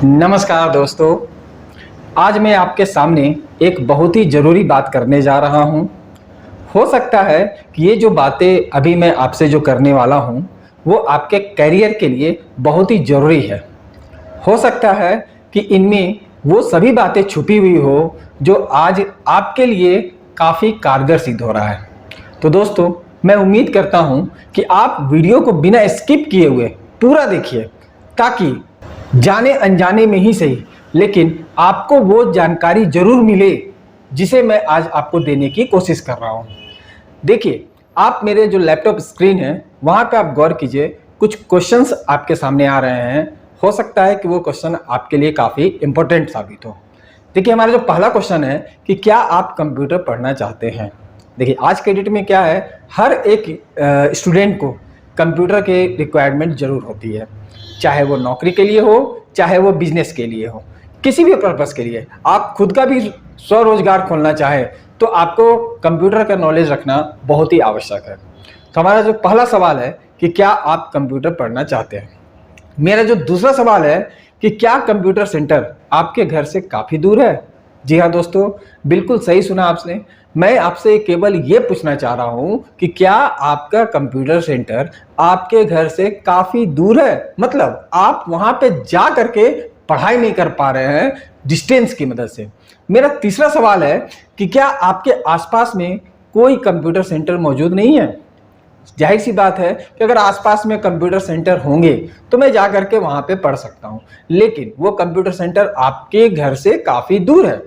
नमस्कार दोस्तों। आज मैं आपके सामने एक बहुत ही ज़रूरी बात करने जा रहा हूँ। हो सकता है कि ये जो बातें अभी मैं आपसे जो करने वाला हूँ वो आपके करियर के लिए बहुत ही ज़रूरी है। हो सकता है कि इनमें वो सभी बातें छुपी हुई हो जो आज आपके लिए काफ़ी कारगर सिद्ध हो रहा है। तो दोस्तों, मैं उम्मीद करता हूँ कि आप वीडियो को बिना स्किप किए हुए पूरा देखिए, ताकि जाने अनजाने में ही सही लेकिन आपको वो जानकारी जरूर मिले जिसे मैं आज आपको देने की कोशिश कर रहा हूँ। देखिए, आप मेरे जो लैपटॉप स्क्रीन है वहाँ पे आप गौर कीजिए। कुछ क्वेश्चंस आपके सामने आ रहे हैं। हो सकता है कि वो क्वेश्चन आपके लिए काफ़ी इंपॉर्टेंट साबित हो। देखिए, हमारा जो पहला क्वेश्चन है कि क्या आप कंप्यूटर पढ़ना चाहते हैं। देखिए, आज के डेट में क्या है, हर एक स्टूडेंट को कंप्यूटर के रिक्वायरमेंट जरूर होती है, चाहे वो नौकरी के लिए हो, चाहे वो बिजनेस के लिए हो, किसी भी पर्पस के लिए। आप खुद का भी स्वरोजगार खोलना चाहे तो आपको कंप्यूटर का नॉलेज रखना बहुत ही आवश्यक है। तो हमारा जो पहला सवाल है कि क्या आप कंप्यूटर पढ़ना चाहते हैं। मेरा जो दूसरा सवाल है कि क्या कंप्यूटर सेंटर आपके घर से काफ़ी दूर है। जी हाँ दोस्तों, बिल्कुल सही सुना आपने। मैं आपसे केवल ये पूछना चाह रहा हूँ कि क्या आपका कंप्यूटर सेंटर आपके घर से काफ़ी दूर है, मतलब आप वहाँ पे जा करके पढ़ाई नहीं कर पा रहे हैं डिस्टेंस की मदद से। मेरा तीसरा सवाल है कि क्या आपके आसपास में कोई कंप्यूटर सेंटर मौजूद नहीं है। जाहिर सी बात है कि अगर आसपास में कंप्यूटर सेंटर होंगे तो मैं जा करके वहां पे पढ़ सकता हूं, लेकिन वो कंप्यूटर सेंटर आपके घर से काफी दूर है।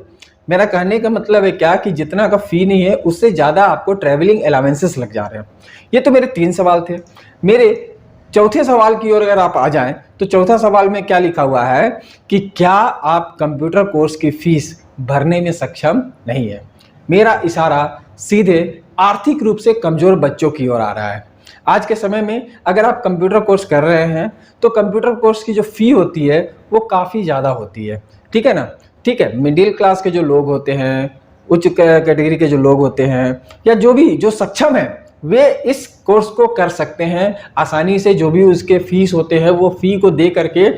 मेरा कहने का मतलब है क्या कि जितना का फी नहीं है उससे ज्यादा आपको ट्रेवलिंग अलाउंसेस लग जा रहे हैं। ये तो मेरे 3 सवाल थे। मेरे चौथे सवाल की ओर अगर आप आ जाएं तो चौथा सवाल में क्या लिखा हुआ है कि क्या आप कंप्यूटर कोर्स की फीस भरने में सक्षम नहीं है। मेरा इशारा सीधे आर्थिक रूप से कमजोर बच्चों की ओर आ रहा है। आज के समय में अगर आप कंप्यूटर कोर्स कर रहे हैं तो कंप्यूटर कोर्स की जो फी होती है वो काफ़ी ज़्यादा होती है। ठीक है ना। ठीक है, मिडिल क्लास के जो लोग होते हैं, उच्च कैटेगरी के जो लोग होते हैं, या जो भी जो सक्षम है, वे इस कोर्स को कर सकते हैं आसानी से। जो भी उसके फीस होते हैं वो फी को दे करके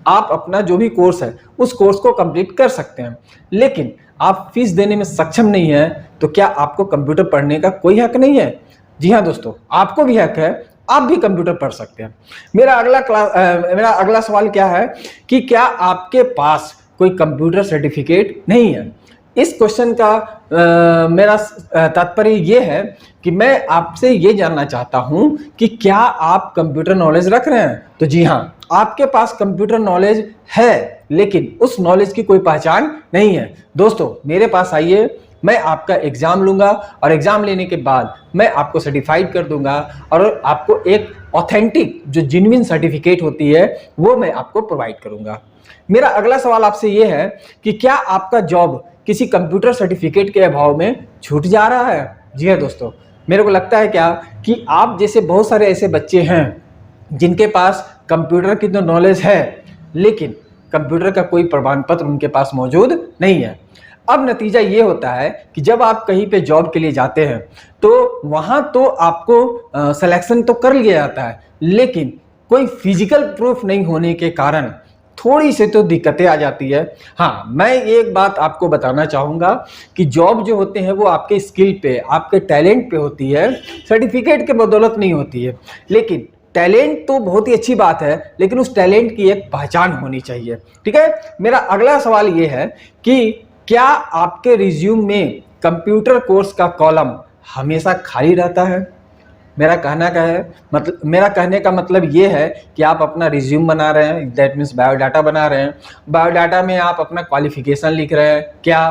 आप अपना जो भी कोर्स है उस कोर्स को कंप्लीट कर सकते हैं। लेकिन आप फीस देने में सक्षम नहीं है तो क्या आपको कंप्यूटर पढ़ने का कोई हक नहीं है। जी हाँ दोस्तों, आपको भी हक है, आप भी कंप्यूटर पढ़ सकते हैं। मेरा अगला सवाल क्या है कि क्या आपके पास कोई कंप्यूटर सर्टिफिकेट नहीं है। इस क्वेश्चन का मेरा तात्पर्य ये है कि मैं आपसे ये जानना चाहता हूं कि क्या आप कंप्यूटर नॉलेज रख रहे हैं। तो जी हाँ, आपके पास कंप्यूटर नॉलेज है, लेकिन उस नॉलेज की कोई पहचान नहीं है। दोस्तों, मेरे पास आइए, मैं आपका एग्जाम लूंगा और एग्जाम लेने के बाद मैं आपको सर्टिफाइड कर दूंगा और आपको एक ऑथेंटिक जो जेन्युइन सर्टिफिकेट होती है वो मैं आपको प्रोवाइड करूंगा। मेरा अगला सवाल आपसे यह है कि क्या आपका जॉब किसी कंप्यूटर सर्टिफिकेट के अभाव में छूट जा रहा है। जी हाँ दोस्तों, मेरे को लगता है क्या कि आप जैसे बहुत सारे ऐसे बच्चे हैं जिनके पास कंप्यूटर की तो नॉलेज है, लेकिन कंप्यूटर का कोई प्रमाण पत्र उनके पास मौजूद नहीं है। अब नतीजा ये होता है कि जब आप कहीं पे जॉब के लिए जाते हैं तो वहां तो आपको सिलेक्शन तो कर लिया जाता है, लेकिन कोई फिजिकल प्रूफ नहीं होने के कारण थोड़ी सी तो दिक्कतें आ जाती है। हाँ, मैं एक बात आपको बताना चाहूंगा कि जॉब जो होते हैं वो आपके स्किल पे, आपके टैलेंट पे होती है, सर्टिफिकेट के बदौलत नहीं होती है। लेकिन टैलेंट तो बहुत ही अच्छी बात है, लेकिन उस टैलेंट की एक पहचान होनी चाहिए। ठीक है, मेरा अगला सवाल ये है कि क्या आपके रिज्यूम में कंप्यूटर कोर्स का कॉलम हमेशा खाली रहता है। मेरा कहने का मतलब ये है कि आप अपना रिज्यूम बना रहे हैं, दैट मीन्स बायोडाटा बना रहे हैं। बायोडाटा में आप अपना क्वालिफिकेशन लिख रहे हैं, क्या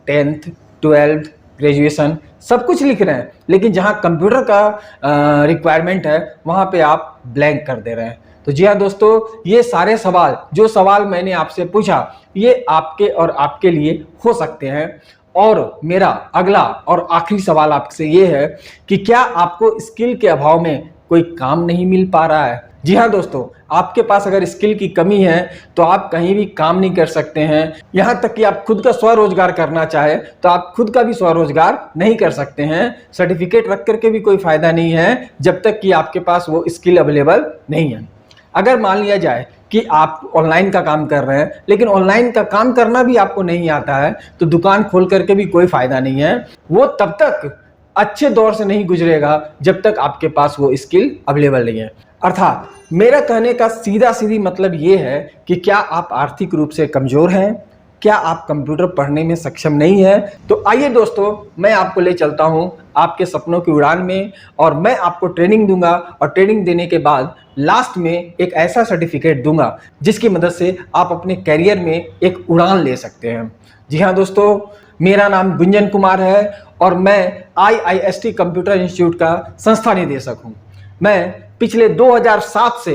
10th 12th ग्रेजुएशन सब कुछ लिख रहे हैं, लेकिन जहां कंप्यूटर का रिक्वायरमेंट है वहां पे आप ब्लैंक कर दे रहे हैं। तो जी हाँ दोस्तों, ये सारे सवाल जो सवाल मैंने आपसे पूछा ये आपके और आपके लिए हो सकते हैं। और मेरा अगला और आखिरी सवाल आपसे ये है कि क्या आपको स्किल के अभाव में कोई काम नहीं मिल पा रहा है। जी हाँ दोस्तों, आपके पास अगर स्किल की कमी है तो आप कहीं भी काम नहीं कर सकते हैं। यहाँ तक कि आप खुद का स्वरोजगार करना चाहे तो आप खुद का भी स्वरोजगार नहीं कर सकते हैं। सर्टिफिकेट रख करके भी कोई फायदा नहीं है जब तक कि आपके पास वो स्किल अवेलेबल नहीं है। अगर मान लिया जाए कि आप ऑनलाइन का काम कर रहे हैं, लेकिन ऑनलाइन का काम करना भी आपको नहीं आता है, तो दुकान खोल करके भी कोई फायदा नहीं है। वो तब तक अच्छे दौर से नहीं गुजरेगा जब तक आपके पास वो स्किल अवेलेबल नहीं है। अर्थात मेरा कहने का सीधा सीधी मतलब ये है कि क्या आप आर्थिक रूप से कमजोर हैं, क्या आप कंप्यूटर पढ़ने में सक्षम नहीं है, तो आइए दोस्तों मैं आपको ले चलता हूं आपके सपनों की उड़ान में, और मैं आपको ट्रेनिंग दूंगा, और ट्रेनिंग देने के बाद लास्ट में एक ऐसा सर्टिफिकेट दूंगा जिसकी मदद से आप अपने कैरियर में एक उड़ान ले सकते हैं। जी हाँ दोस्तों, मेरा नाम गुंजन कुमार है और मैं IIST कंप्यूटर इंस्टीट्यूट का संस्था निदेशक हूँ। मैं पिछले 2007 से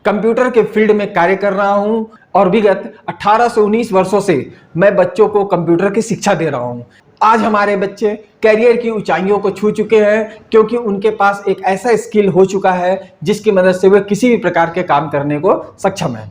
कंप्यूटर के फील्ड में कार्य कर रहा हूं और विगत 18 से 19 वर्षों से मैं बच्चों को कंप्यूटर की शिक्षा दे रहा हूं। आज हमारे बच्चे कैरियर की ऊंचाइयों को छू चुके हैं क्योंकि उनके पास एक ऐसा स्किल हो चुका है जिसकी मदद से वे किसी भी प्रकार के काम करने को सक्षम है।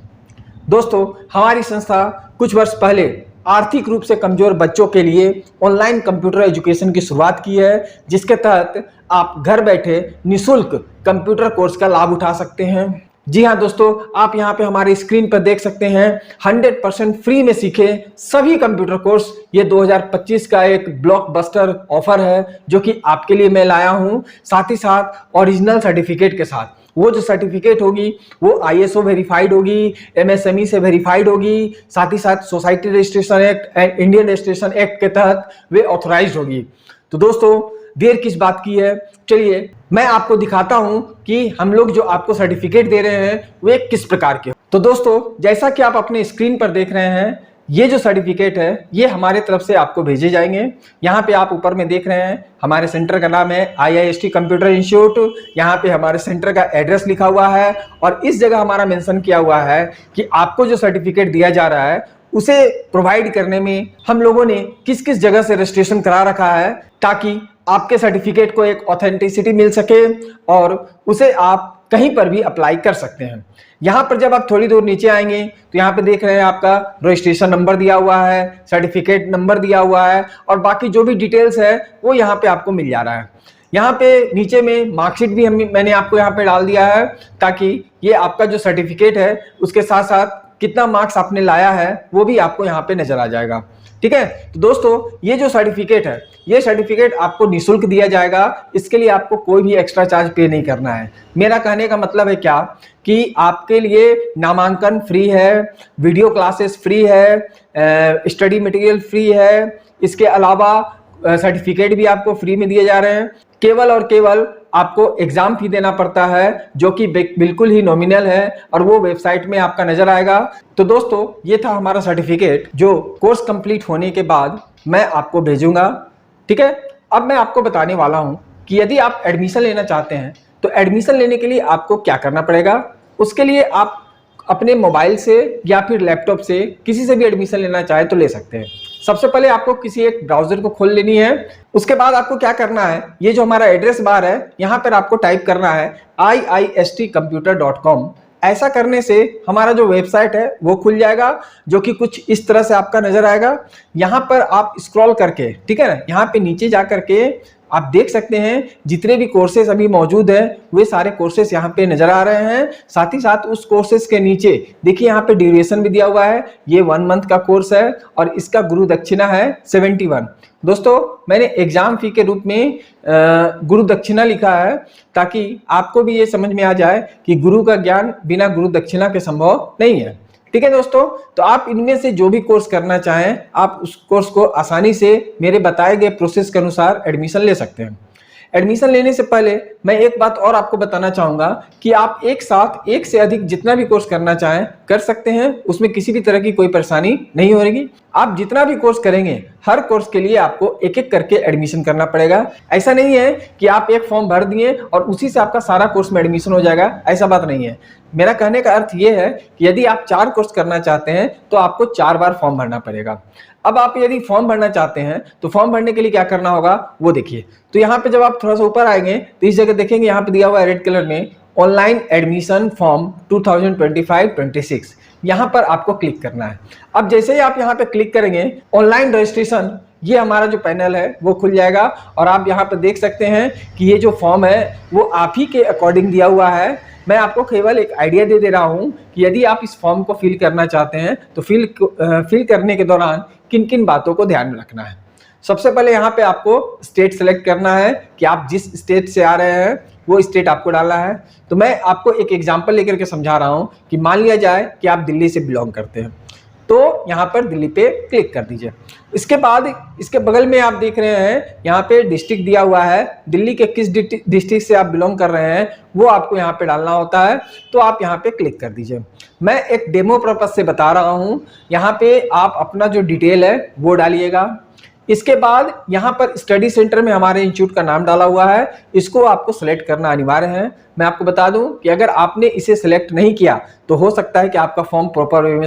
दोस्तों, हमारी संस्था कुछ वर्ष पहले आर्थिक रूप से कमजोर बच्चों के लिए ऑनलाइन कंप्यूटर एजुकेशन की शुरुआत की है, जिसके तहत आप घर बैठे निःशुल्क कंप्यूटर कोर्स का लाभ उठा सकते हैं। जी हाँ दोस्तों, आप यहाँ पे हमारी स्क्रीन पर देख सकते हैं 100% फ्री में सीखे सभी कंप्यूटर कोर्स। ये 2025 का एक ब्लॉकबस्टर ऑफर है जो कि आपके लिए मैं लाया हूँ, साथ ही साथ ओरिजिनल सर्टिफिकेट के साथ। वो जो सर्टिफिकेट होगी वो ISO वेरीफाइड होगी, MSME से वेरीफाइड होगी, साथ ही साथ society registration act and Indian registration act के तहत वे ऑथराइज्ड होगी। तो दोस्तों, देर किस बात की है, चलिए मैं आपको दिखाता हूं कि हम लोग जो आपको सर्टिफिकेट दे रहे हैं वे किस प्रकार के। तो दोस्तों, जैसा कि आप अपने स्क्रीन पर देख रहे हैं, ये जो सर्टिफिकेट है ये हमारे तरफ से आपको भेजे जाएंगे। यहाँ पे आप ऊपर में देख रहे हैं हमारे सेंटर का नाम है IIST कंप्यूटर इंस्टीट्यूट। यहाँ पे हमारे सेंटर का एड्रेस लिखा हुआ है और इस जगह हमारा मेंशन किया हुआ है कि आपको जो सर्टिफिकेट दिया जा रहा है उसे प्रोवाइड करने में हम लोगों ने किस किस जगह से रजिस्ट्रेशन करा रखा है, ताकि आपके सर्टिफिकेट को एक ऑथेंटिसिटी मिल सके और उसे आप कहीं पर भी अप्लाई कर सकते हैं। यहाँ पर जब आप थोड़ी दूर नीचे आएंगे तो यहाँ पे देख रहे हैं आपका रजिस्ट्रेशन नंबर दिया हुआ है, सर्टिफिकेट नंबर दिया हुआ है और बाकी जो भी डिटेल्स है वो यहाँ पे आपको मिल जा रहा है। यहाँ पे नीचे में मार्कशीट भी मैंने आपको यहाँ पे डाल दिया है, ताकि ये आपका जो सर्टिफिकेट है उसके साथ साथ कितना मार्क्स आपने लाया है वो भी आपको यहाँ पे नजर आ जाएगा। ठीक है, तो दोस्तों ये जो सर्टिफिकेट है ये सर्टिफिकेट आपको निःशुल्क दिया जाएगा। इसके लिए आपको कोई भी एक्स्ट्रा चार्ज पे नहीं करना है। मेरा कहने का मतलब है क्या कि आपके लिए नामांकन फ्री है, वीडियो क्लासेस फ्री है, स्टडी मटेरियल फ्री है, इसके अलावा सर्टिफिकेट भी आपको फ्री में दिए जा रहे हैं। केवल और केवल आपको एग्जाम फी देना पड़ता है जो कि बिल्कुल ही नॉमिनल है और वो वेबसाइट में आपका नजर आएगा। तो दोस्तों, ये था हमारा सर्टिफिकेट जो कोर्स कंप्लीट होने के बाद मैं आपको भेजूंगा। ठीक है, अब मैं आपको बताने वाला हूं कि यदि आप एडमिशन लेना चाहते हैं तो एडमिशन लेने के लिए आपको क्या करना पड़ेगा। उसके लिए आप अपने मोबाइल से या फिर लैपटॉप से किसी से भी एडमिशन लेना चाहे तो ले सकते हैं। सबसे पहले आपको किसी एक ब्राउजर को खोल लेनी है। उसके बाद आपको क्या करना है, ये जो हमारा एड्रेस बार है यहाँ पर आपको टाइप करना है iistcomputer.com। ऐसा करने से हमारा जो वेबसाइट है वो खुल जाएगा, जो कि कुछ इस तरह से आपका नजर आएगा। यहाँ पर आप स्क्रॉल करके, ठीक है ना, यहाँ पे नीचे जा करके आप देख सकते हैं जितने भी कोर्सेज अभी मौजूद हैं वे सारे कोर्सेज यहाँ पे नजर आ रहे हैं। साथ ही साथ उस कोर्सेज के नीचे देखिए यहाँ पे ड्यूरेशन भी दिया हुआ है। ये 1 मंथ का कोर्स है और इसका गुरु दक्षिणा है 71। दोस्तों, मैंने एग्जाम फी के रूप में गुरु दक्षिणा लिखा है ताकि आपको भी ये समझ में आ जाए कि गुरु का ज्ञान बिना गुरु दक्षिणा के संभव नहीं है। ठीक है दोस्तों, तो आप इनमें से जो भी कोर्स करना चाहें आप उस कोर्स को आसानी से मेरे बताए गए प्रोसेस के अनुसार एडमिशन ले सकते हैं। एडमिशन लेने से पहले मैं एक बात और आपको बताना चाहूंगा कि आप एक साथ एक से अधिक जितना भी कोर्स करना चाहें कर सकते हैं, उसमें किसी भी तरह की कोई परेशानी नहीं होगी। आप जितना भी कोर्स करेंगे हर कोर्स के लिए आपको एक एक करके एडमिशन करना पड़ेगा। ऐसा नहीं है कि आप एक फॉर्म भर दिए और उसी से आपका सारा कोर्स में एडमिशन हो जाएगा, ऐसा बात नहीं है। मेरा कहने का अर्थ यह है कि यदि आप 4 कोर्स करना चाहते हैं तो आपको 4 बार फॉर्म भरना पड़ेगा। अब आप यदि फॉर्म भरना चाहते हैं तो फॉर्म भरने के लिए क्या करना होगा वो देखिए। तो यहाँ पे जब आप थोड़ा सा ऊपर आएंगे तो इस जगह देखेंगे यहाँ पे दिया हुआ है रेड कलर में ऑनलाइन एडमिशन फॉर्म 2025-26। यहाँ पर आपको क्लिक करना है। अब जैसे ही आप यहाँ पे क्लिक करेंगे ऑनलाइन रजिस्ट्रेशन, ये हमारा जो पैनल है वो खुल जाएगा और आप यहाँ पे देख सकते हैं कि ये जो फॉर्म है वो आप ही के अकॉर्डिंग दिया हुआ है। मैं आपको केवल एक आइडिया दे रहा हूं कि यदि आप इस फॉर्म को फिल करना चाहते हैं तो फिल करने के दौरान किन किन बातों को ध्यान में रखना है। सबसे पहले यहाँ पे आपको स्टेट सेलेक्ट करना है कि आप जिस स्टेट से आ रहे हैं वो स्टेट आपको डालना है। तो मैं आपको एक एग्जांपल लेकर के समझा रहा हूं कि मान लिया जाए कि आप दिल्ली से बिलोंग करते हैं, तो यहाँ पर दिल्ली पे क्लिक कर दीजिए। इसके बाद इसके बगल में आप देख रहे हैं यहाँ पे डिस्ट्रिक्ट दिया हुआ है, दिल्ली के किस डिस्ट्रिक्ट से आप बिलोंग कर रहे हैं वो आपको यहाँ पे डालना होता है। तो आप यहाँ पे क्लिक कर दीजिए। मैं एक डेमो पर्पज से बता रहा हूँ, यहाँ पे आप अपना जो डिटेल है वो डालिएगा। इसके बाद यहाँ पर स्टडी सेंटर में हमारे इंस्टीट्यूट का नाम डाला हुआ है, इसको आपको सेलेक्ट करना अनिवार्य है। मैं आपको बता दूं कि अगर आपने इसे सेलेक्ट नहीं किया तो हो सकता है कि आपका फॉर्म प्रॉपर वे में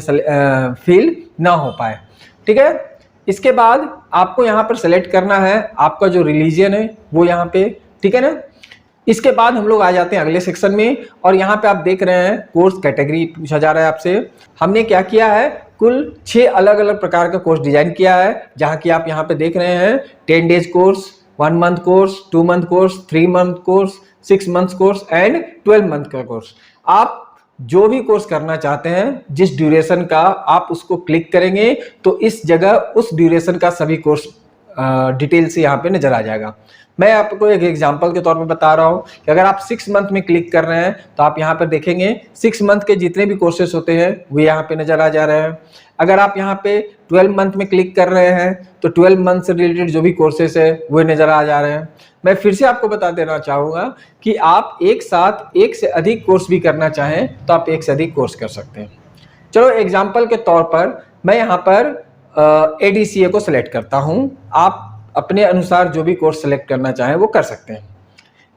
फिल ना हो पाए, ठीक है। इसके बाद आपको यहाँ पर सेलेक्ट करना है आपका जो रिलीजन है वो यहाँ पे, ठीक है ना। इसके बाद हम लोग आ जाते हैं अगले सेक्शन में, और यहाँ पे आप देख रहे हैं कोर्स कैटेगरी पूछा जा रहा है आपसे। हमने क्या किया है, कुल 6 अलग अलग प्रकार का कोर्स डिजाइन किया है, जहाँ की आप यहाँ पे देख रहे हैं 10 days course, 1 month course, 2 month course, 3 month course, 6 month course and 12 month का कोर्स। आप जो भी कोर्स करना चाहते हैं, जिस ड्यूरेशन का, आप उसको क्लिक करेंगे तो इस जगह उस ड्यूरेशन का सभी कोर्स डिटेल से यहाँ पे नजर आ जाएगा। मैं आपको एक एग्जांपल के तौर पे बता रहा हूँ कि अगर आप 6 मंथ में क्लिक कर रहे हैं तो आप यहाँ पर देखेंगे 6 मंथ के जितने भी कोर्सेज होते हैं वो यहाँ पे नजर आ जा रहे हैं। अगर आप यहाँ पे 12 मंथ में क्लिक कर रहे हैं तो 12 मंथ से रिलेटेड जो भी कोर्सेज है वो नजर आ जा रहे हैं। मैं फिर से आपको बता देना चाहूँगा कि आप एक साथ एक से अधिक कोर्स भी करना चाहें तो आप एक से अधिक कोर्स कर सकते हैं। चलो एग्जाम्पल के तौर पर मैं यहाँ पर ADCA को सिलेक्ट करता हूँ। आप अपने अनुसार जो भी कोर्स सेलेक्ट करना चाहें वो कर सकते हैं।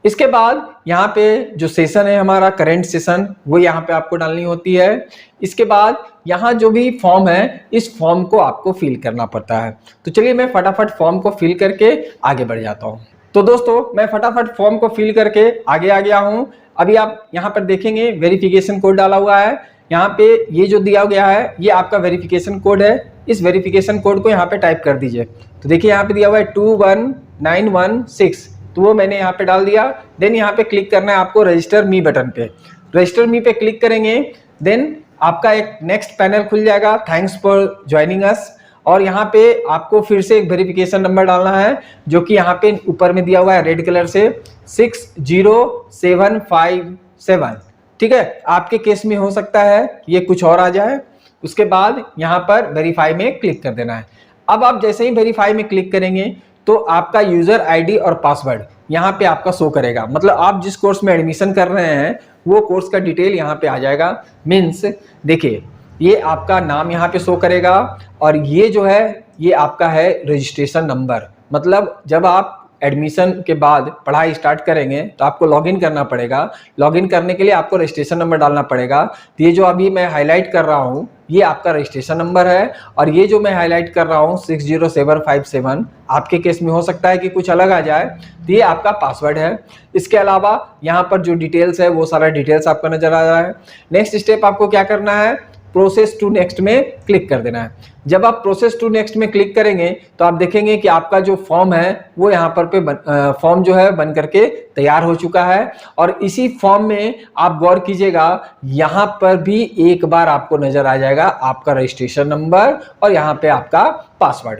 इसके बाद यहाँ पे जो सेशन है हमारा करंट सेशन, वो यहाँ पे आपको डालनी होती है। इसके बाद यहाँ जो भी फॉर्म है इस फॉर्म को आपको फिल करना पड़ता है। तो चलिए मैं फटाफट फॉर्म को फिल करके आगे बढ़ जाता हूँ। तो दोस्तों मैं फटाफट फॉर्म को फिल करके आगे आ गया हूँ। अभी आप यहाँ पर देखेंगे वेरिफिकेशन कोड डाला हुआ है। यहाँ पे ये जो दिया गया है ये आपका वेरिफिकेशन कोड है। इस वेरिफिकेशन कोड को यहाँ पे टाइप कर दीजिए। तो देखिए यहाँ पे दिया हुआ है 21916, तो वो मैंने यहाँ पे डाल दिया। देन यहाँ पे क्लिक करना है आपको रजिस्टर मी बटन पे। रजिस्टर मी पे क्लिक करेंगे, देन आपका एक नेक्स्ट पैनल खुल जाएगा, थैंक्स फॉर ज्वाइनिंग अस। और यहाँ पे आपको फिर से एक वेरिफिकेशन नंबर डालना है जो कि यहाँ पे ऊपर में दिया हुआ है रेड कलर से 60757, ठीक है। आपके केस में हो सकता है ये कुछ और आ जाए। उसके बाद यहाँ पर वेरीफाई में क्लिक कर देना है। अब आप जैसे ही वेरीफाई में क्लिक करेंगे तो आपका यूजर आईडी और पासवर्ड यहाँ पे आपका शो करेगा। मतलब आप जिस कोर्स में एडमिशन कर रहे हैं वो कोर्स का डिटेल यहाँ पे आ जाएगा। मीन्स देखिए ये आपका नाम यहाँ पे शो करेगा, और ये जो है ये आपका है रजिस्ट्रेशन नंबर। मतलब जब आप एडमिशन के बाद पढ़ाई स्टार्ट करेंगे तो आपको लॉगिन करना पड़ेगा। लॉगिन करने के लिए आपको रजिस्ट्रेशन नंबर डालना पड़ेगा। तो ये जो अभी मैं हाईलाइट कर रहा हूँ ये आपका रजिस्ट्रेशन नंबर है, और ये जो मैं हाईलाइट कर रहा हूँ 60757, आपके केस में हो सकता है कि कुछ अलग आ जाए, तो ये आपका पासवर्ड है। इसके अलावा यहाँ पर जो डिटेल्स है वो सारा डिटेल्स आपका नजर आ रहा है। नेक्स्ट स्टेप आपको क्या करना है, प्रोसेस टू नेक्स्ट में क्लिक कर देना है। जब आप प्रोसेस टू नेक्स्ट में क्लिक करेंगे तो आप देखेंगे कि आपका जो फॉर्म है वो यहाँ पर फॉर्म जो है बन करके तैयार हो चुका है। और इसी फॉर्म में आप गौर कीजिएगा यहाँ पर भी एक बार आपको नजर आ जाएगा आपका रजिस्ट्रेशन नंबर और यहाँ पे आपका पासवर्ड।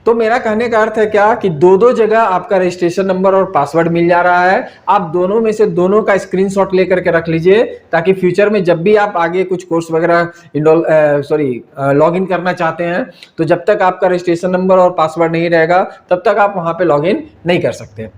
तो मेरा कहने का अर्थ है क्या कि दो जगह आपका रजिस्ट्रेशन नंबर और पासवर्ड मिल जा रहा है। आप दोनों में से दोनों का स्क्रीनशॉट लेकर के रख लीजिए, ताकि फ्यूचर में जब भी आप आगे कुछ कोर्स वगैरह लॉगिन करना चाहते हैं तो जब तक आपका रजिस्ट्रेशन नंबर और पासवर्ड नहीं रहेगा तब तक आप वहां पे लॉगिन नहीं कर सकते।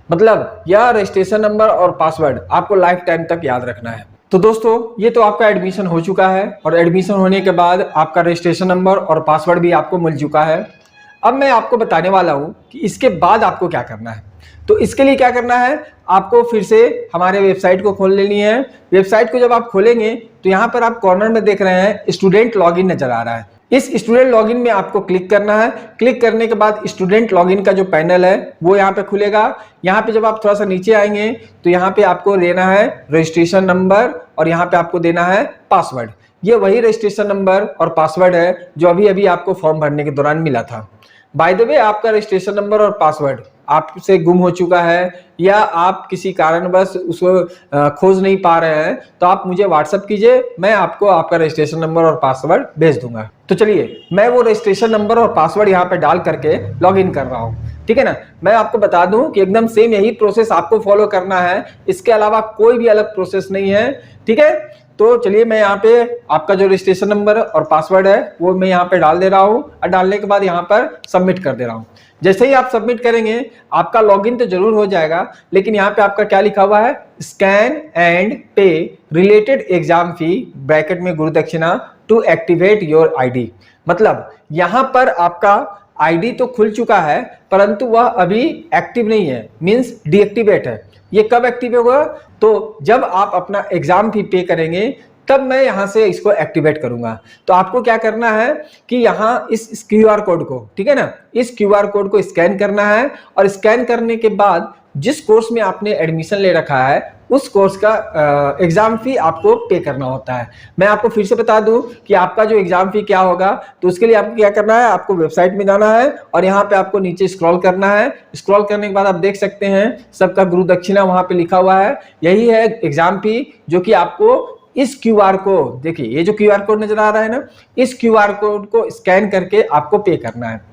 मतलब यह रजिस्ट्रेशन नंबर और पासवर्ड आपको लाइफ टाइम तक याद रखना है। तो दोस्तों ये तो आपका एडमिशन हो चुका है, और एडमिशन होने के बाद आपका रजिस्ट्रेशन नंबर और पासवर्ड भी आपको मिल चुका है। अब मैं आपको बताने वाला हूं कि इसके बाद आपको क्या करना है। तो इसके लिए क्या करना है, आपको फिर से हमारे वेबसाइट को खोल लेनी है। वेबसाइट को जब आप खोलेंगे तो यहाँ पर आप कॉर्नर में देख रहे हैं स्टूडेंट लॉगिन नजर आ रहा है। इस स्टूडेंट लॉगिन में आपको क्लिक करना है। क्लिक करने के बाद स्टूडेंट लॉगिन का जो पैनल है वो यहाँ पे खुलेगा। यहाँ पे जब आप थोड़ा सा नीचे आएंगे तो यहाँ पे आपको लेना है रजिस्ट्रेशन नंबर और यहाँ पे आपको देना है पासवर्ड। ये वही रजिस्ट्रेशन नंबर और पासवर्ड है जो अभी अभी आपको फॉर्म भरने के दौरान मिला था। बाय द वे आपका रजिस्ट्रेशन नंबर और पासवर्ड आपसे गुम हो चुका है या आप किसी कारणवश उसको खोज नहीं पा रहे हैं, तो आप मुझे व्हाट्सअप कीजिए, मैं आपको आपका रजिस्ट्रेशन नंबर और पासवर्ड भेज दूंगा। तो चलिए मैं वो रजिस्ट्रेशन नंबर और पासवर्ड यहाँ पे डाल करके लॉग इन कर रहा हूँ, ठीक है ना। मैं आपको बता दूं कि एकदम सेम यही प्रोसेस आपको फॉलो करना है, इसके अलावा कोई भी अलग प्रोसेस नहीं है, ठीक है। तो चलिए मैं यहाँ पे आपका जो रजिस्ट्रेशन नंबर और पासवर्ड है वो मैं यहाँ पे डाल दे रहा हूँ और डालने के बाद यहाँ पर सबमिट कर दे रहा हूँ। जैसे ही आप सबमिट करेंगे आपका लॉगिन तो जरूर हो जाएगा, लेकिन यहाँ पे आपका क्या लिखा हुआ है, स्कैन एंड पे रिलेटेड एग्जाम फी ब्रैकेट में गुरु दक्षिणा टू एक्टिवेट योर आईडी। मतलब यहाँ पर आपका आईडी तो खुल चुका है परंतु वह अभी एक्टिव नहीं है, मींस डीएक्टिवेट है। ये कब एक्टिव होगा, तो जब आप अपना एग्जाम फी पे करेंगे तब मैं यहां से इसको एक्टिवेट करूंगा। तो आपको क्या करना है कि यहां इस क्यूआर कोड को, ठीक है ना, इस क्यूआर कोड को स्कैन करना है और स्कैन करने के बाद जिस कोर्स में आपने एडमिशन ले रखा है उस कोर्स का एग्जाम फी आपको पे करना होता है। मैं आपको फिर से बता दूं कि आपका जो एग्जाम फी क्या होगा, तो उसके लिए आपको क्या करना है, आपको वेबसाइट में जाना है और यहाँ पे आपको नीचे स्क्रॉल करना है। स्क्रॉल करने के बाद आप देख सकते हैं सबका गुरु दक्षिणा वहां पे लिखा हुआ है, यही है एग्जाम फी, जो कि आपको इस क्यूआर कोड, देखिए ये जो क्यूआर कोड नजर आ रहा है ना, इस क्यूआर कोड को स्कैन करके आपको पे करना है।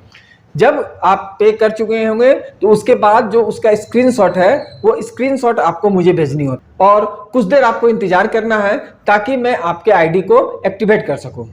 जब आप पे कर चुके होंगे तो उसके बाद जो उसका स्क्रीनशॉट है वो स्क्रीनशॉट आपको मुझे भेजनी हो और कुछ देर आपको इंतजार करना है ताकि मैं आपके आईडी को एक्टिवेट कर सकूं।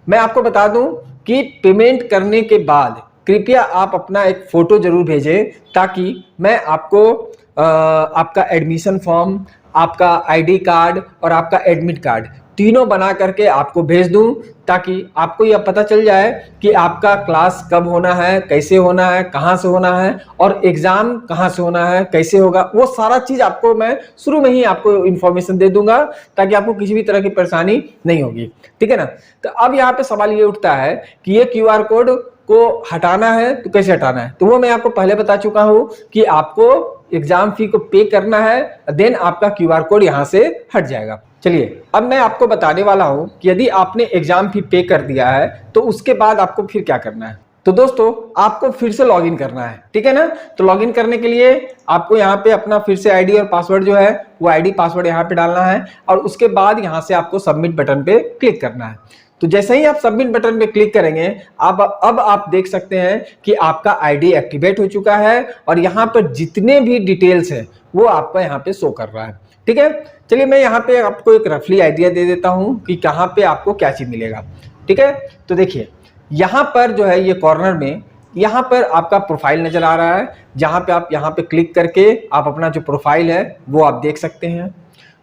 मैं आपको बता दूं कि पेमेंट करने के बाद कृपया आप अपना एक फोटो जरूर भेजें ताकि मैं आपको आपका एडमिशन फॉर्म, आपका आईडी कार्ड और आपका एडमिट कार्ड तीनों बना करके आपको भेज दूं, ताकि आपको यह पता चल जाए कि आपका क्लास कब होना है, कैसे होना है, कहां से होना है और एग्जाम कहां से होना है, कैसे होगा, वो सारा चीज आपको मैं शुरू में ही आपको इंफॉर्मेशन दे दूंगा ताकि आपको किसी भी तरह की परेशानी नहीं होगी, ठीक है ना। तो अब यहाँ पे सवाल ये उठता है कि ये क्यूआर कोड को हटाना है तो कैसे हटाना है, तो वो मैं आपको पहले बता चुका हूं कि आपको एग्जाम फी को पे करना है, देन आपका क्यूआर कोड यहां से हट जाएगा। चलिए अब मैं आपको बताने वाला हूं कि यदि आपने एग्जाम फी पे कर दिया है तो उसके बाद आपको फिर क्या करना है। तो दोस्तों आपको फिर से लॉगिन करना है, ठीक है ना। तो लॉगिन करने के लिए आपको यहाँ पे अपना फिर से आईडी और पासवर्ड जो है वो आईडी पासवर्ड यहाँ पे डालना है और उसके बाद यहाँ से आपको सबमिट बटन पे क्लिक करना है। तो जैसे ही आप सबमिट बटन पे क्लिक करेंगे अब आप देख सकते हैं कि आपका आईडी एक्टिवेट हो चुका है और यहाँ पर जितने भी डिटेल्स है वो आपका यहाँ पे शो कर रहा है, ठीक है। चलिए मैं यहाँ पे आपको एक रफली आइडिया दे देता हूँ कि कहाँ पे आपको क्या चीज मिलेगा, ठीक है। तो देखिए यहाँ पर जो है ये कॉर्नर में यहाँ पर आपका प्रोफाइल नजर आ रहा है, जहाँ पे आप यहाँ पे क्लिक करके आप अपना जो प्रोफाइल है वो आप देख सकते हैं।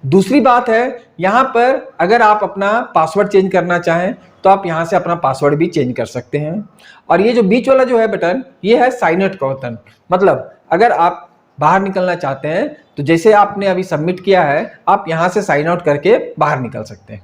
दूसरी बात है यहाँ पर अगर आप अपना पासवर्ड चेंज करना चाहें तो आप यहाँ से अपना पासवर्ड भी चेंज कर सकते हैं। और ये जो बीच वाला जो है बटन ये है साइन आउट का बटन, मतलब अगर आप बाहर निकलना चाहते हैं तो जैसे आपने अभी सबमिट किया है आप यहाँ से साइन आउट करके बाहर निकल सकते हैं।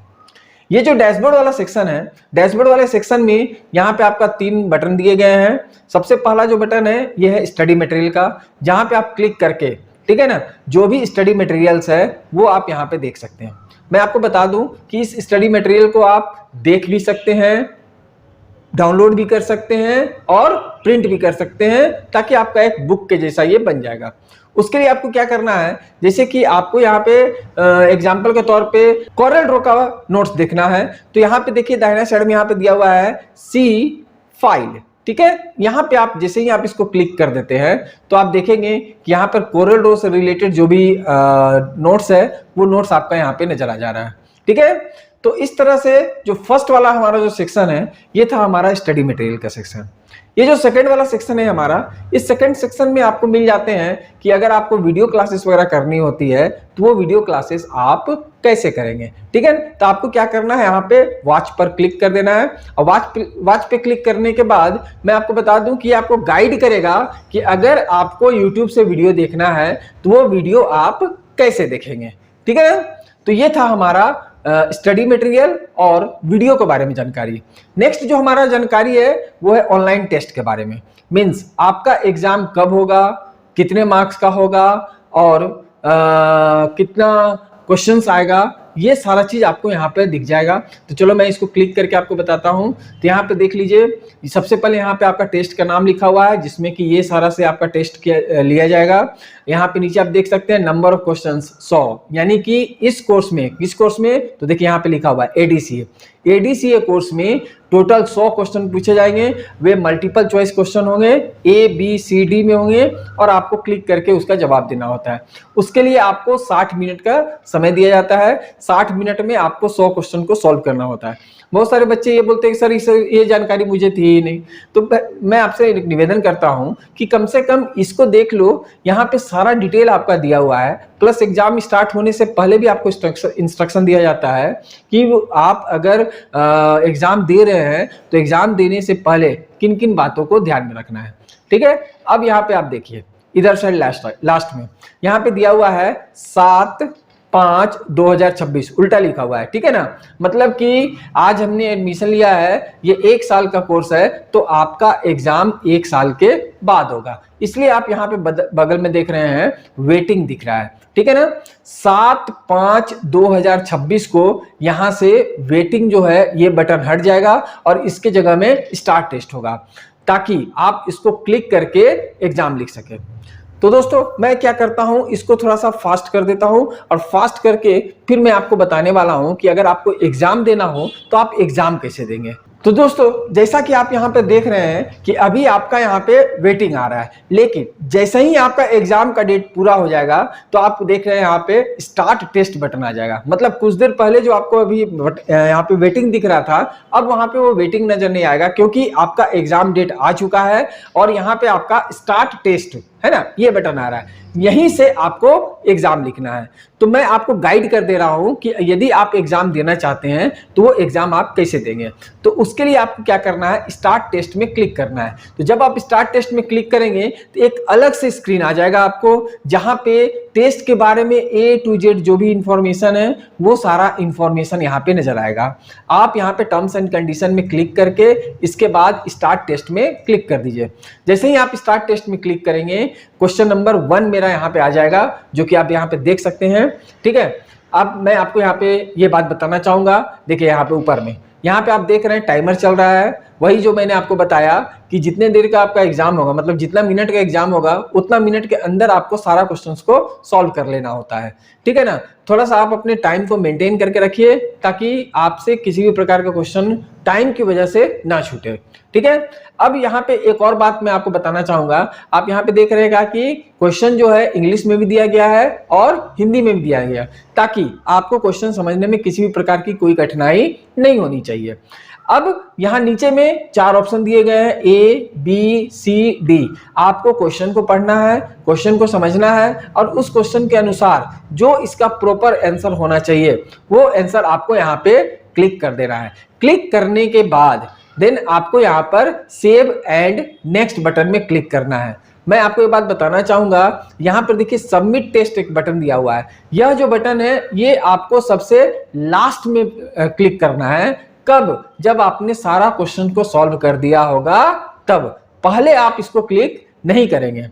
ये जो डैशबोर्ड वाला सेक्शन है, डैशबोर्ड वाले सेक्शन में यहाँ पे आपका 3 बटन दिए गए हैं। सबसे पहला जो बटन है ये है स्टडी मटेरियल का, जहाँ पे आप क्लिक करके, ठीक है ना, जो भी स्टडी मटेरियल्स है वो आप यहाँ पे देख सकते हैं। मैं आपको बता दूं कि इस स्टडी मटेरियल को आप देख भी सकते हैं, डाउनलोड भी कर सकते हैं और प्रिंट भी कर सकते हैं, ताकि आपका एक बुक के जैसा ये बन जाएगा। उसके लिए आपको क्या करना है, जैसे कि आपको यहाँ पे एग्जाम्पल के तौर पे कोरल ड्रॉ का नोट्स देखना है तो यहाँ पे देखिए दाहिना साइड में यहाँ पे दिया हुआ है सी फाइल, ठीक है। यहाँ पे आप जैसे ही आप इसको क्लिक कर देते हैं तो आप देखेंगे कि यहाँ पर कोरल ड्रॉ से रिलेटेड जो भी नोट्स है वो नोट्स आपका यहाँ पे नजर आ जा रहा है, ठीक है। तो इस तरह से जो फर्स्ट वाला हमारा जो सेक्शन है ये था हमारा स्टडी मटेरियल का सेक्शन। ये जो सेकंड वाला सेक्शन है हमारा, इस सेकंड सेक्शन में आपको मिल जाते हैं कि अगर आपको वीडियो क्लासेस वगैरह करनी होती है तो वो वीडियो क्लासेस आप कैसे करेंगे, ठीक है। तो आपको क्या करना है, यहाँ पे वॉच पर क्लिक कर देना है और वॉच पे क्लिक करने के बाद मैं आपको बता दूं कि आपको गाइड करेगा कि अगर आपको यूट्यूब से वीडियो देखना है तो वो वीडियो आप कैसे देखेंगे, ठीक है। तो ये था हमारा स्टडी मटेरियल और वीडियो के बारे में जानकारी। नेक्स्ट जो हमारा जानकारी है वो है ऑनलाइन टेस्ट के बारे में, मींस आपका एग्जाम कब होगा, कितने मार्क्स का होगा और कितना क्वेश्चंस आएगा, ये सारा चीज आपको यहाँ पे दिख जाएगा। तो चलो मैं इसको क्लिक करके आपको बताता हूँ। तो यहाँ पे देख लीजिए, सबसे पहले यहाँ पे आपका टेस्ट का नाम लिखा हुआ है, जिसमें कि ये सारा से आपका टेस्ट लिया जाएगा। यहाँ पे नीचे आप देख सकते हैं नंबर ऑफ क्वेश्चंस 100, यानी कि इस कोर्स में, किस कोर्स में, तो देखिए यहाँ पे लिखा हुआ है एडीसीए। एडीसीए कोर्स में टोटल 100 क्वेश्चन पूछे जाएंगे। वे मल्टीपल चॉइस क्वेश्चन होंगे, ए बी सी डी में होंगे, और आपको क्लिक करके उसका जवाब देना होता है। उसके लिए आपको 60 मिनट का समय दिया जाता है। 60 मिनट में आपको 100 क्वेश्चन को सॉल्व करना होता है। बहुत सारे बच्चे ये बोलते हैं सर ये जानकारी मुझे थी ही नहीं। तो मैं आपसे एक निवेदन करता हूं कि कम से कम इसको देख लो, यहाँ पे सारा डिटेल आपका दिया हुआ है। प्लस एग्जाम स्टार्ट होने से पहले भी आपको इंस्ट्रक्शन दिया जाता है कि आप अगर एग्जाम दे रहे हैं तो एग्जाम देने से पहले किन किन बातों को ध्यान में रखना है। ठीक है, अब यहाँ पे आप देखिए इधर साइड लास्ट में यहाँ पे दिया हुआ है 7/5/2026, उल्टा लिखा हुआ है। ठीक है ना, मतलब कि आज हमने एडमिशन लिया है, ये 1 साल का कोर्स है, तो आपका एग्जाम 1 साल के बाद होगा। इसलिए आप यहाँ पे बगल में देख रहे हैं वेटिंग दिख रहा है। ठीक है ना, 7/5/2026 को यहां से वेटिंग जो है ये बटन हट जाएगा और इसके जगह में स्टार्ट टेस्ट होगा, ताकि आप इसको क्लिक करके एग्जाम लिख सके। तो दोस्तों मैं क्या करता हूं, इसको थोड़ा सा फास्ट कर देता हूं, और फास्ट करके फिर मैं आपको बताने वाला हूं कि अगर आपको एग्जाम देना हो तो आप एग्जाम कैसे देंगे। तो दोस्तों जैसा कि आप यहाँ पे देख रहे हैं कि अभी आपका यहाँ पे वेटिंग आ रहा है, लेकिन जैसे ही आपका एग्जाम का डेट पूरा हो जाएगा तो आप देख रहे हैं यहाँ पे स्टार्ट टेस्ट बटन आ जाएगा। मतलब कुछ देर पहले जो आपको अभी यहाँ पे वेटिंग दिख रहा था, अब वहां पे वो वेटिंग नजर नहीं आएगा, क्योंकि आपका एग्जाम डेट आ चुका है और यहाँ पे आपका स्टार्ट टेस्ट है ना, ये बटन आ रहा है। यहीं से आपको एग्जाम लिखना है। तो मैं आपको गाइड कर दे रहा हूं कि यदि आप एग्जाम देना चाहते हैं तो वो एग्जाम आप कैसे देंगे। तो उसके लिए आपको क्या करना है, स्टार्ट टेस्ट में क्लिक करना है। तो जब आप स्टार्ट टेस्ट में क्लिक करेंगे तो एक अलग से स्क्रीन आ जाएगा आपको, जहां पे टेस्ट के बारे में A to Z जो भी इंफॉर्मेशन है वो सारा इंफॉर्मेशन यहाँ पे नजर आएगा। आप यहाँ पे टर्म्स एंड कंडीशन में क्लिक करके इसके बाद स्टार्ट टेस्ट में क्लिक कर दीजिए। जैसे ही आप स्टार्ट टेस्ट में क्लिक करेंगे, क्वेश्चन नंबर 1 मेरा यहाँ पे आ जाएगा, जो कि आप यहाँ पे देख सकते हैं। ठीक है, अब मैं आपको यहाँ पे ये बात बताना चाहूंगा। देखिए यहाँ पे ऊपर में यहाँ पे आप देख रहे हैं टाइमर चल रहा है, वही जो मैंने आपको बताया कि जितने देर का आपका एग्जाम होगा, मतलब जितना मिनट का एग्जाम होगा उतना मिनट के अंदर आपको सारा क्वेश्चंस को सॉल्व कर लेना होता है। ठीक है ना, थोड़ा सा आप अपने टाइम को मेंटेन करके रखिए ताकि आपसे किसी भी प्रकार का क्वेश्चन टाइम की वजह से ना छूटे। ठीक है, अब यहाँ पे एक और बात मैं आपको बताना चाहूंगा। आप यहाँ पे देख रहे कि क्वेश्चन जो है इंग्लिश में भी दिया गया है और हिंदी में भी दिया गया, ताकि आपको क्वेश्चन समझने में किसी भी प्रकार की कोई कठिनाई नहीं होनी चाहिए। अब यहाँ नीचे में 4 ऑप्शन दिए गए हैं, A, B, C, D। आपको क्वेश्चन को पढ़ना है, क्वेश्चन को समझना है, और उस क्वेश्चन के अनुसार जो इसका प्रॉपर आंसर होना चाहिए वो आंसर आपको यहाँ पे क्लिक कर देना है। क्लिक करने के बाद देन आपको यहाँ पर सेव एंड नेक्स्ट बटन में क्लिक करना है। मैं आपको ये बात बताना चाहूंगा, यहाँ पर देखिए सबमिट टेस्ट एक बटन दिया हुआ है। यह जो बटन है ये आपको सबसे लास्ट में क्लिक करना है। कब? जब आपने सारा क्वेश्चन को सॉल्व कर दिया होगा तब, पहले आप इसको क्लिक नहीं करेंगे।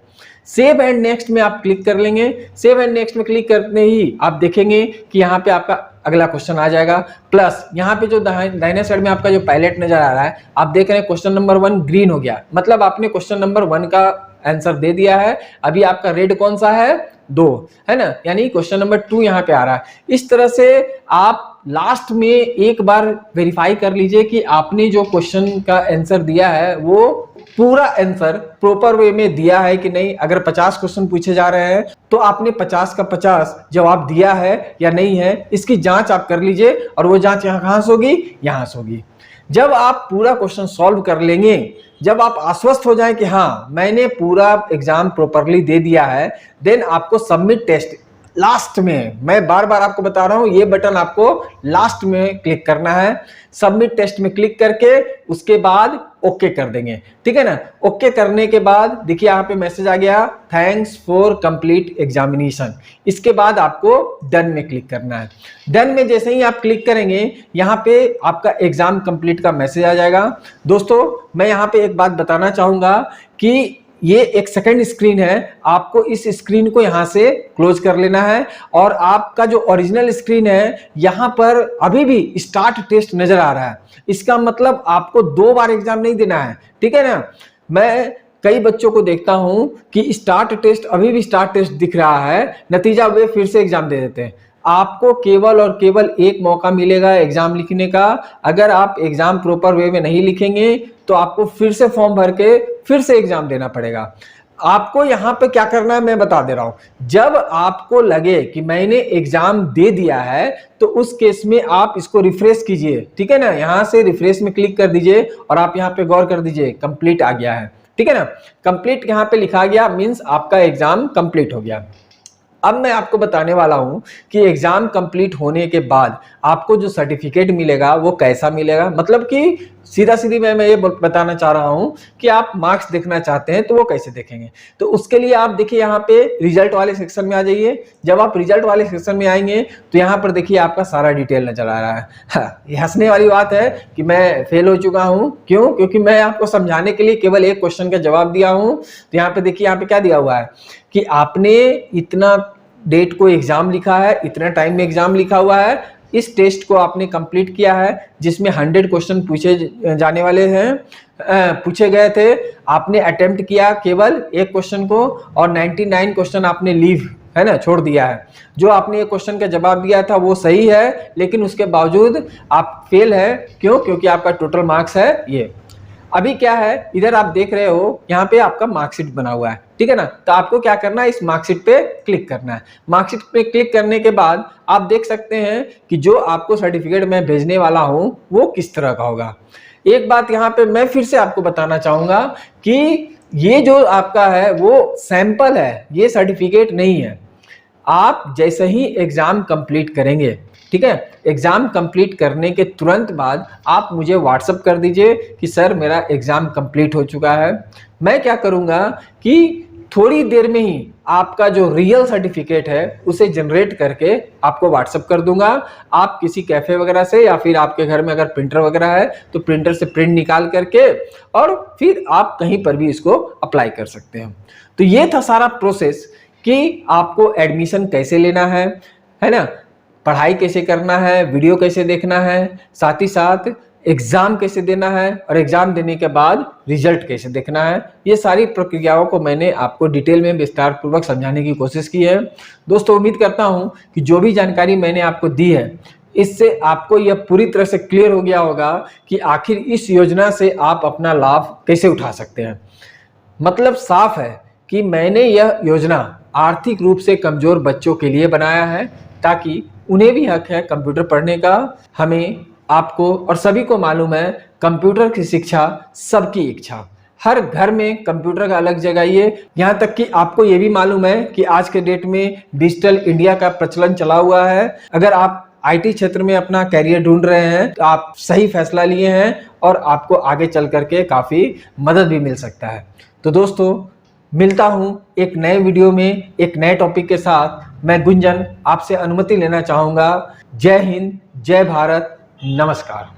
सेव एंड नेक्स्ट में आप क्लिक कर लेंगे। सेव एंड नेक्स्ट में क्लिक करने ही आप देखेंगे कि यहाँ पे आपका अगला क्वेश्चन आ जाएगा। प्लस यहाँ पे जो दाहिने साइड में आपका जो पायलट नजर आ रहा है, आप देख रहे हैं क्वेश्चन नंबर 1 ग्रीन हो गया, मतलब आपने क्वेश्चन नंबर 1 का आंसर दे दिया है। अभी आपका रेड कौन सा है? 2 है ना, यानी क्वेश्चन नंबर 2 यहाँ पे आ रहा है। इस तरह से आप लास्ट में एक बार वेरीफाई कर लीजिए कि आपने जो क्वेश्चन का आंसर दिया है वो पूरा आंसर प्रॉपर वे में दिया है कि नहीं। अगर 50 क्वेश्चन पूछे जा रहे हैं तो आपने 50 का 50 जवाब दिया है या नहीं है, इसकी जांच आप कर लीजिए। और वो जांच यहाँ कहाँ से होगी? यहाँ से होगी। जब आप पूरा क्वेश्चन सॉल्व कर लेंगे, जब आप आश्वस्त हो जाएं कि हाँ मैंने पूरा एग्जाम प्रॉपरली दे दिया है, देन आपको सबमिट टेस्ट लास्ट में, मैं बार बार आपको बता रहा हूं, ये बटन आपको लास्ट में क्लिक करना है। सबमिट टेस्ट में क्लिक करके उसके बाद ओके कर देंगे। ठीक है ना, ओके करने के बाद देखिए यहाँ पे मैसेज आ गया, थैंक्स फॉर कंप्लीट एग्जामिनेशन। इसके बाद आपको डन में क्लिक करना है। डन में जैसे ही आप क्लिक करेंगे यहाँ पे आपका एग्जाम कंप्लीट का मैसेज आ जाएगा। दोस्तों मैं यहाँ पे एक बात बताना चाहूंगा कि ये एक सेकंड स्क्रीन है, आपको इस स्क्रीन को यहां से क्लोज कर लेना है और आपका जो ओरिजिनल स्क्रीन है यहां पर अभी भी स्टार्ट टेस्ट नजर आ रहा है। इसका मतलब आपको 2 बार एग्जाम नहीं देना है, ठीक है ना। मैं कई बच्चों को देखता हूं कि स्टार्ट टेस्ट अभी भी स्टार्ट टेस्ट दिख रहा है, नतीजा वे फिर से एग्जाम दे देते हैं। आपको केवल और केवल एक मौका मिलेगा एग्जाम लिखने का। अगर आप एग्जाम प्रॉपर वे में नहीं लिखेंगे तो आपको फिर से फॉर्म भर के फिर से एग्जाम देना पड़ेगा। आपको यहां पे क्या करना है मैं बता दे रहा हूं। जब आपको लगे कि मैंने एग्जाम दे दिया है तो उस केस में आप इसको रिफ्रेश कीजिए, ठीक है ना। यहां से रिफ्रेश में क्लिक कर दीजिए और आप यहां पे गौर कर दीजिए कंप्लीट आ गया है, ठीक है ना। कंप्लीट यहां पे लिखा गया मींस आपका एग्जाम कंप्लीट हो गया। अब मैं आपको बताने वाला हूं कि एग्जाम कंप्लीट होने के बाद आपको जो सर्टिफिकेट मिलेगा वो कैसा मिलेगा। मतलब कि सीधा सीधी मैं ये बताना चाह रहा हूं कि आप मार्क्स देखना चाहते हैं तो वो कैसे देखेंगे। तो उसके लिए आप देखिए यहाँ पे रिजल्ट वाले सेक्शन में आ जाइए। जब आप रिजल्ट वाले सेक्शन में आएंगे तो यहाँ पर देखिए आपका सारा डिटेल नजर आ रहा है। हाँ, ये हंसने वाली बात है कि मैं फेल हो चुका हूँ। क्यों? क्योंकि मैं आपको समझाने के लिए केवल एक क्वेश्चन का जवाब दिया हूँ। तो यहाँ पे देखिए यहाँ पे क्या दिया हुआ है कि आपने इतना डेट को एग्जाम लिखा है, इतना टाइम में एग्जाम लिखा हुआ है, इस टेस्ट को आपने कंप्लीट किया है जिसमें 100 क्वेश्चन पूछे जाने वाले हैं, पूछे गए थे। आपने अटेम्प्ट किया केवल एक क्वेश्चन को और 99 क्वेश्चन आपने लीव है ना छोड़ दिया है। जो आपने एक क्वेश्चन का जवाब दिया था वो सही है, लेकिन उसके बावजूद आप फेल है। क्यों? क्योंकि आपका टोटल मार्क्स है ये। अभी क्या है, इधर आप देख रहे हो यहाँ पे आपका मार्कशीट बना हुआ है, ठीक है ना। तो आपको क्या करना है, इस मार्कशीट पे क्लिक करना है। मार्कशीट पे क्लिक करने के बाद आप देख सकते हैं कि जो आपको सर्टिफिकेट मैं भेजने वाला हूं वो किस तरह का होगा। एक बात यहाँ पे मैं फिर से आपको बताना चाहूंगा कि ये जो आपका है वो सैंपल है, ये सर्टिफिकेट नहीं है। आप जैसे ही एग्जाम कंप्लीट करेंगे, ठीक है, एग्जाम कंप्लीट करने के तुरंत बाद आप मुझे व्हाट्सएप कर दीजिए कि सर मेरा एग्जाम कंप्लीट हो चुका है। मैं क्या करूंगा कि थोड़ी देर में ही आपका जो रियल सर्टिफिकेट है उसे जनरेट करके आपको व्हाट्सएप कर दूंगा। आप किसी कैफे वगैरह से या फिर आपके घर में अगर प्रिंटर वगैरह है तो प्रिंटर से प्रिंट निकाल करके और फिर आप कहीं पर भी इसको अप्लाई कर सकते हैं। तो ये था सारा प्रोसेस कि आपको एडमिशन कैसे लेना है ना, पढ़ाई कैसे करना है, वीडियो कैसे देखना है, साथ ही साथ एग्जाम कैसे देना है और एग्जाम देने के बाद रिजल्ट कैसे देखना है। ये सारी प्रक्रियाओं को मैंने आपको डिटेल में विस्तार पूर्वक समझाने की कोशिश की है। दोस्तों उम्मीद करता हूं कि जो भी जानकारी मैंने आपको दी है इससे आपको यह पूरी तरह से क्लियर हो गया होगा कि आखिर इस योजना से आप अपना लाभ कैसे उठा सकते हैं। मतलब साफ है कि मैंने यह योजना आर्थिक रूप से कमजोर बच्चों के लिए बनाया है ताकि उन्हें भी हक है कंप्यूटर पढ़ने का। हमें, आपको और सभी को मालूम है कंप्यूटर की शिक्षा सबकी इच्छा। हर घर में कंप्यूटर का अलग जगह है। यहाँ तक कि आपको ये भी मालूम है कि आज के डेट में डिजिटल इंडिया का प्रचलन चला हुआ है। अगर आप आईटी क्षेत्र में अपना कैरियर ढूंढ रहे हैं तो आप सही फैसला लिए हैं और आपको आगे चल करके काफी मदद भी मिल सकता है। तो दोस्तों मिलता हूं एक नए वीडियो में एक नए टॉपिक के साथ। मैं गुंजन आपसे अनुमति लेना चाहूंगा। जय हिंद, जय भारत, नमस्कार।